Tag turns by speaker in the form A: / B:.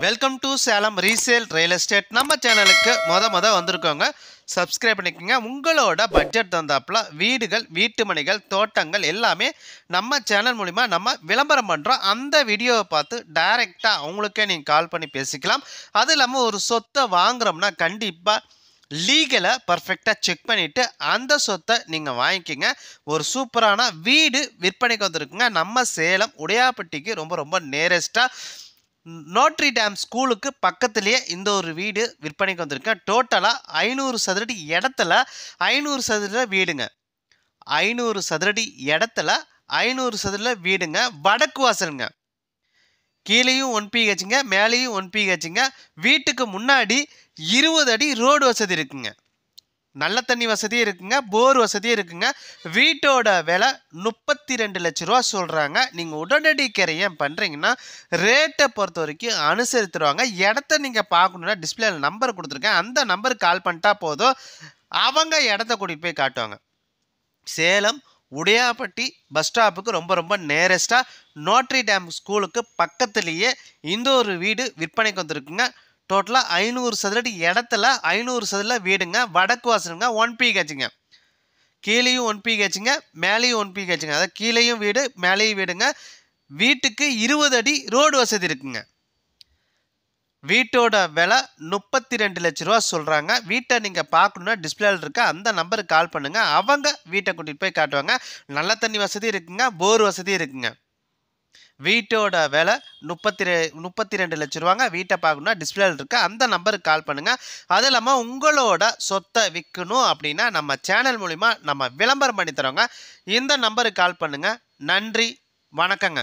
A: Welcome to Salem resale real estate. நம்ம சேனலுக்கு மொத வந்திருக்கோங்க. சப்ஸ்கிரைப் பண்ணிக்கோங்க. உங்களோட பட்ஜெட் தந்தாப்புல வீடுகள், வீட்டு மனைகள், தோட்டங்கள் எல்லாமே நம்ம சேனல் மூலிமா நம்ம விளம்பரம் பண்ணுறோம். அந்த வீடியோவை பார்த்து டைரெக்டாக அவங்களுக்கே நீங்கள் கால் பண்ணி பேசிக்கலாம். அது இல்லாமல் ஒரு சொத்தை வாங்குறோம்னா கண்டிப்பாக லீகலை பர்ஃபெக்டாக செக் பண்ணிவிட்டு அந்த சொத்தை நீங்கள் வாங்கிக்கிங்க. ஒரு சூப்பரான வீடு விற்பனைக்கு வந்திருக்குங்க. நம்ம சேலம் உடையாப்பட்டிக்கு ரொம்ப நேரஸ்ட்டாக நோட்ரி டேம் ஸ்கூலுக்கு பக்கத்துலேயே இந்த ஒரு வீடு விற்பனைக்கு வந்திருக்கேன். டோட்டலாக 500 சதுரடி இடத்துல 500 சதுர வீடுங்க. 500 சதுரடி இடத்துல 500 சதுர வீடுங்க. வடக்கு வாசலுங்க. கீழேயும் 1 பிஹெச்சுங்க, மேலேயும் 1 பிஹெச்சுங்க. வீட்டுக்கு முன்னாடி 20 அடி ரோடு வசதி இருக்குங்க. நல்ல தண்ணி வசதியும் இருக்குங்க, போர் வசதியும் இருக்குங்க. வீட்டோட விலை 32 லட்ச ரூபா சொல்கிறாங்க. நீங்கள் உடனடி கிரையம் பண்ணுறீங்கன்னா ரேட்டை பொறுத்த வரைக்கும் அனுசரித்துருவாங்க. இடத்த நீங்கள் பார்க்கணுன்னா டிஸ்பிளேல நம்பர் கொடுத்துருக்கேன். அந்த நம்பருக்கு கால் பண்ணிட்டா போதும், அவங்க இடத்த கூட்டிகிட்டு போய் காட்டுவாங்க. சேலம் உடையாப்பட்டி பஸ் ஸ்டாப்புக்கு ரொம்ப நேரஸ்ட்டாக நோட்ரி டேம் ஸ்கூலுக்கு பக்கத்துலேயே இந்த ஒரு வீடு விற்பனைக்கு வந்திருக்குங்க. டோட்டலாக 500 சதுரடி இடத்துல 500 சதுர வீடுங்க. வடக்கு வாசலுங்க. 1 பிஹெச்சுங்க. கீழேயும் 1 பிஹெச்சுங்க, மேலேயும் 1 பிஹெச்சுங்க. அதாவது கீழேயும் வீடு, மேலேயும் வீடுங்க. வீட்டுக்கு 20 அடி ரோடு வசதி இருக்குங்க. வீட்டோட விலை 32 லட்ச ரூபா சொல்கிறாங்க. வீட்டை நீங்கள் பார்க்கணுன்னா டிஸ்பிளேல இருக்க அந்த நம்பருக்கு கால் பண்ணுங்கள். அவங்க வீட்டை கூட்டிகிட்டு போய் காட்டுவாங்க. நல்ல தண்ணி வசதி இருக்குங்க, போர் வசதி இருக்குங்க. வீட்டோட விலை 32 லட்ச ரூபாங்க. வீட்டை பார்க்கணுன்னா டிஸ்பிளேல இருக்க அந்த நம்பருக்கு கால் பண்ணுங்கள். அது இல்லாமல் உங்களோட சொத்தை விற்கணும் அப்படின்னா நம்ம சேனல் மூலிமா நம்ம விளம்பரம் பண்ணி தரோங்க. இந்த நம்பருக்கு கால் பண்ணுங்கள். நன்றி, வணக்கங்க.